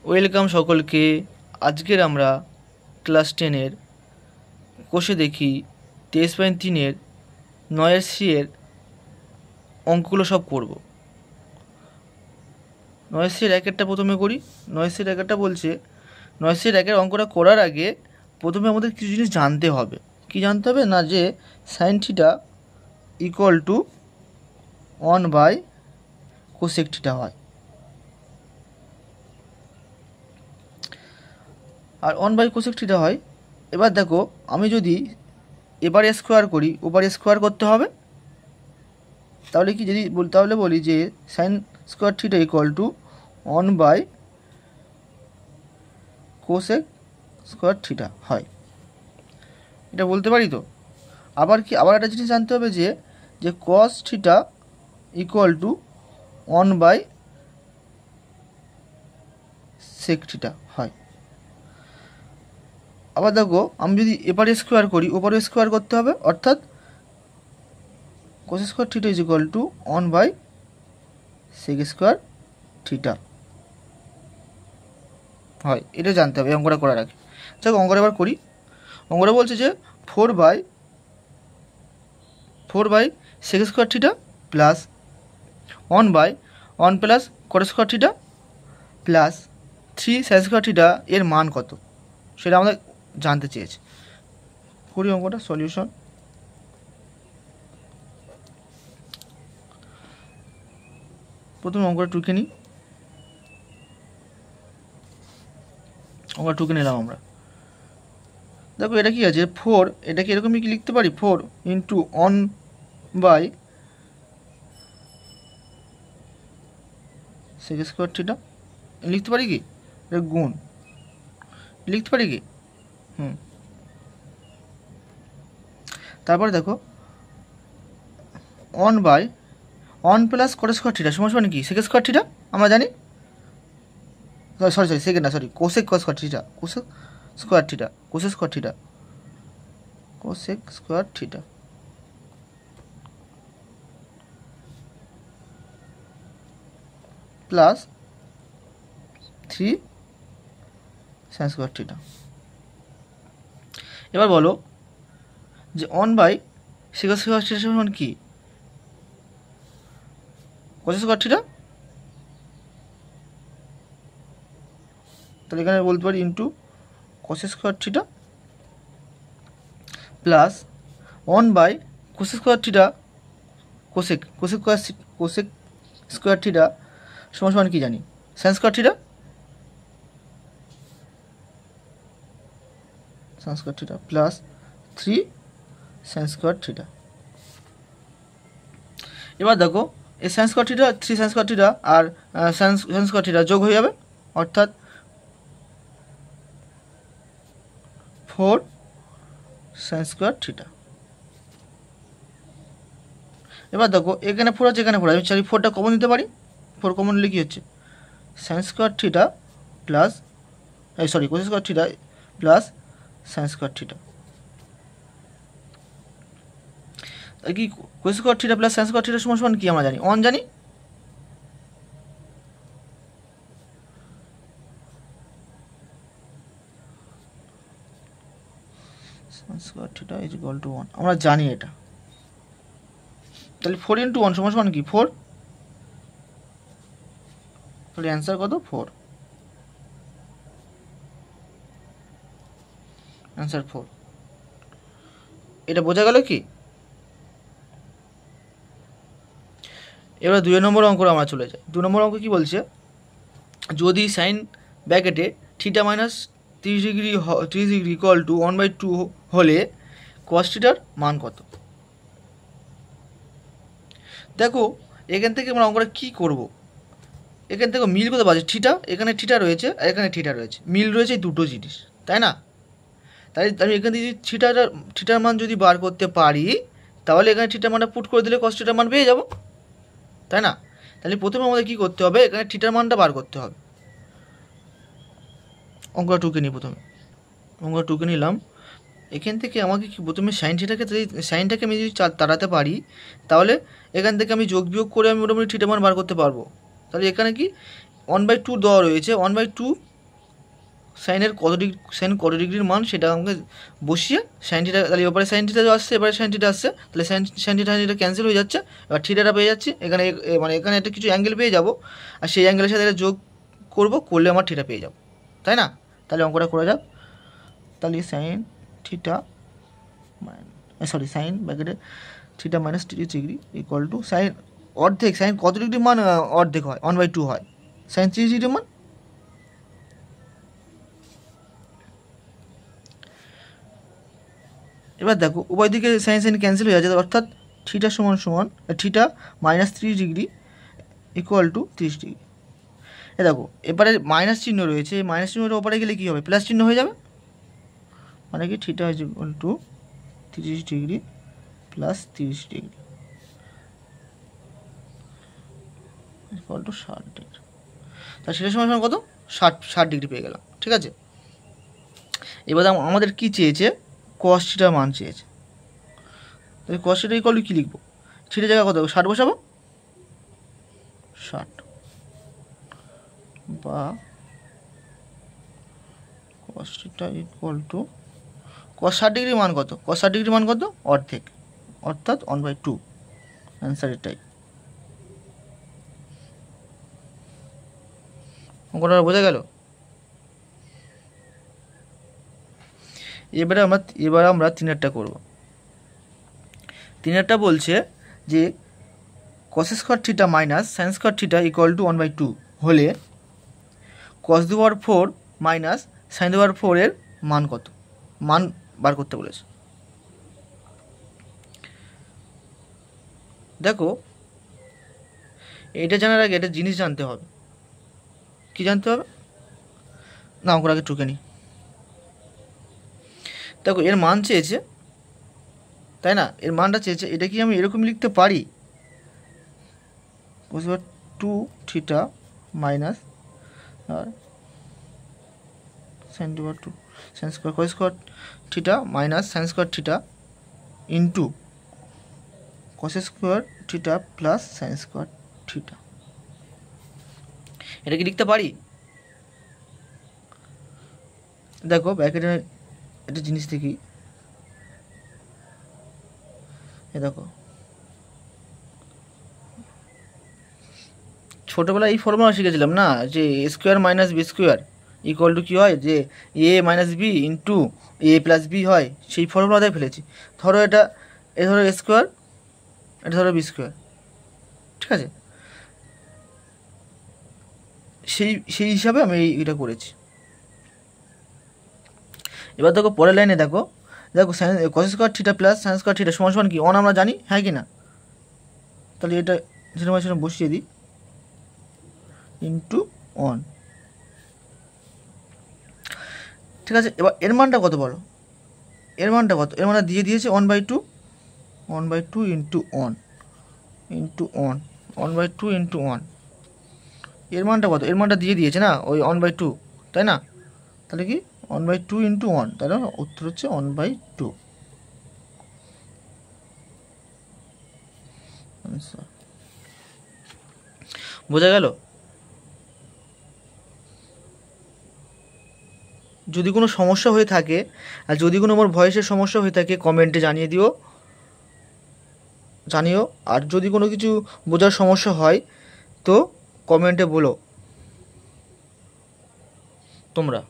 Welcome সকলকে। আজকের আমরা ক্লাস 10-এর কোষে দেখি 23.3-এর 9-এর সি-এর অঙ্কগুলো সব করব। 9-এর সি-এর একটা প্রথমে করি। 9-এর সি-এর একটা বলছে 9-এর সি-এর একের অঙ্কটা করার আগে প্রথমে আমাদের কিছু জিনিস জানতে হবে। কি জানতে হবে না, যে সাইন থিটা ইকুয়াল টু 1/কোসেক থিটা হয়। আর 1/কোসেক থিটা হয়। এবার দেখো, আমি যদি এবার স্কোয়ার করি, ওবার স্কোয়ার করতে হবে। তাহলে কি যদি তাহলে বলি যে sine square theta equal to 1/কোসেক স্কোয়ার থিটা হয়, এটা বলতে পারি তো। আবার একটা জিনিস জানতে হবে যে কস থিটা ইকুয়াল টু 1/সেক থিটা হয়। আবার দেখো, আমি যদি এপারে স্কোয়ার করি, ওপারে স্কোয়ার করতে হবে, অর্থাৎ cos square theta is equal to 1/সেক স্কোয়ার থিটা হয়। এটা জানতে হবে অঙ্কটা করার আগে। দেখো অঙ্কটা এবার করি। অঙ্কটা বলছে যে 4/সেক square theta plus 1/1 plus cot square theta plus 3 sine square theta এর মান কত, সেটা আমাদের জানতে চেয়েছে। করি অঙ্কটা সলিউশন। প্রথমে অঙ্কটা টুকে নিই। অঙ্কটা টুকে নিলাম আমরা। দেখো এটা কি আছে, 4, এটা কি এরকমই কি লিখতে পারি, 4 ইন্টু 1/সেক স্কোয়ার থিটা লিখতে পারি কি, এটা গুণ লিখতে পারি কি। তারপরে দেখো 1/1 প্লাস কট স্কোয়ার থিটা সমান কি, সেক স্কোয়ার থিটা আমরা জানি। সরি সেকেন্ড না, cosec square theta, cosec square theta plus 3 sine square theta. এবার বলো যে 1/সেক স্কোয়ার থিটা সমান কি, কোস স্কোয়ার থিটা। তাহলে এখানে বলতে পারি into cos square theta plus 1/কোস square theta cosec square theta সমান কি জানি, sine square theta plus 3 sine square theta. এবার দেখো এই sine square theta, 3 sine square theta আর সাইন স্কোয়ার থিটা যোগ হয়ে যাবে, অর্থাৎ 4 সাইন স্কোয়ার থিটা। এবার দেখো এখানে 4 আছে, এখানে 4 আমি চাই 4টা কমন দিতে পারি। 4 কমন নিলে কি হচ্ছে, sine square theta plus cos square theta plus sine square theta. কি cos square theta plus sine square theta সমান কি আমরা জানি, 1 জানি। Sine square theta is equal to 1 আমরা জানি এটা। তাহলে 4 ইন্টু 1 সমান কি 4, তাহলে অ্যান্সার কত 4, অ্যান্সার 4। এটা বোঝা গেল কি। এবার 2 নম্বর অঙ্ক আমরা চলে যাই। 2 নম্বর অঙ্ক কি বলছে, যদি সাইন ব্র্যাকেটে theta minus 30 degree equal to 1/2 হলে কস থিটার মান কত। দেখো এখান থেকে আমরা অঙ্কটা কী করব, এখান থেকে মিল করতে পারছি, থিটা এখানে থিটা রয়েছে আর এখানে থিটা রয়েছে, মিল রয়েছে এই দুটো জিনিস, তাই না। তাই আমি এখান থেকে থিটার মান যদি বার করতে পারি, তাহলে এখানে থিটার মানটা পুট করে দিলে কস থিটার মান পেয়ে যাব, তাই না। তাহলে প্রথমে আমাদের কী করতে হবে, এখানে থিটার মানটা বার করতে হবে। অঙ্কটা টুকে নিই, প্রথমে অঙ্কটা টুকে নিলাম। এখান থেকে আমাকে কি প্রথমে সাইনটাকে আমি যদি তাড়াতে পারি, তাহলে এখান থেকে আমি যোগ বিয়োগ করে আমি মোটামুটি থিটা মান বার করতে পারবো। তাহলে এখানে কি 1/2 দেওয়া রয়েছে, 1/2 কত ডিগ্রির মান সেটা আমাকে বসিয়ে সাইন থিটা, তাহলে এবারে সাইন থিটা আসছে, এবারে সাইন থিটা আসছে, তাহলে সাইন থিটা ক্যান্সেল হয়ে যাচ্ছে। এবার থিটাটা পেয়ে যাচ্ছি এখানে, মানে এখানে একটা কিছু অ্যাঙ্গেল পেয়ে যাব, আর সেই অ্যাঙ্গেলের সাথে এটা যোগ করলে আমার থিটা পেয়ে যাব, তাই না? তাহলে অঙ্কটা করা যাক। তাহলে সাইন থিটা সাইন ব্র্যাকেটে theta minus 30 degree equal to sine অর্ধেক, সাইন কত ডিগ্রি মান অর্ধেক হয়, 1/2 হয়, সাইন 30 ডিগ্রি মান। এবার দেখো উভয় দিকে সাইন ক্যান্সেল হয়ে যাচ্ছে, অর্থাৎ থিটা সমান theta minus 30 degree equal to 30 degree. এ দেখো এবারে মাইনাস চিহ্ন রয়েছে, এই মাইনাস চিহ্নটা ওপারে গেলে কী হবে, প্লাস চিহ্ন হয়ে যাবে, মানে কি theta is equal to 30 degree plus 30 degree equal two 60 degree. তা সেটার সমান কত, 60 ডিগ্রি পেয়ে গেলাম, ঠিক আছে। এবার আমাদের কি চেয়েছে, কস থিটার মান চেয়েছে, তাহলে কস থিটা ইকুয়াল টু কী লিখবো, থিটার জায়গা কত 60 বসাবো, 60 বা cos theta equal to cos 60 ডিগ্রির মান কত, কস 60 ডিগ্রির মান কত, অর্ধেক, অর্থাৎ 1/2, অ্যান্সার এটাই। অঙ্কটা বোঝা গেল? এবার আমরা তিনেরটা করব। তিনেরটা বলছে যে কস square theta minus sine square theta equal to 1/2 হলে কস দি পাওয়ার 4 মাইনাস সাইন দি পাওয়ার 4 এর মান কত, মান বার করতে বলেছে। দেখো এটা জানার আগে একটা জিনিস জানতে হবে। কি জানতে হবে না, অঙ্কটা আগে টুকে নিই। দেখো এর মান চেয়েছে, তাই না, এর মানটা চেয়েছে, এটা কি আমি এরকম লিখতে পারি, 2 থিটা মাইনাস আর sine two 2 sine square cos square theta minus sine square theta into cos square theta plus sine square theta, এটা কি লিখতে পারি? দেখো ব্র্যাকেটে একটা জিনিস দেখি, এ দেখো ছোটোবেলায় এই ফর্মুলা শিখেছিলাম না, যে A square minus B square equal to কী হয়, যে A minus B into A plus B হয়, সেই ফর্মুলাটাই ফেলেছি। ধরো এটা ধরো এ স্কোয়ার, এটা ধরো বি স্কোয়ার, ঠিক আছে, সেই হিসাবে আমি এটা করেছি। এবার দেখো পরের লাইনে দেখো কস square theta plus sine square theta সমান সমান কি, অন আমরা জানি, হ্যাঁ কি না? তাহলে এটা সেটা বসিয়ে দিই ইন্টু 1, ঠিক আছে। এবার এর মানটা কত বলো, এর মানটা কত, এর মানটা দিয়ে দিয়েছে 1/2 ইন্টু 1 1/2 ইন্টু 1, এর মানটা কত, এর মানটা দিয়ে দিয়েছে না ওই 1/2, তাই না? তাহলে কি 1/2 ইন্টু 1, তাহলে উত্তর হচ্ছে 1/2 আনসার। বোঝা গেল? যদি কোনো সমস্যা হয়ে থাকে, আর যদি কোনো আমার ভয়েসের সমস্যা হয়ে থাকে কমেন্টে জানিও, আর যদি কোনো কিছু বোঝার সমস্যা হয় তো কমেন্টে বলো তোমরা।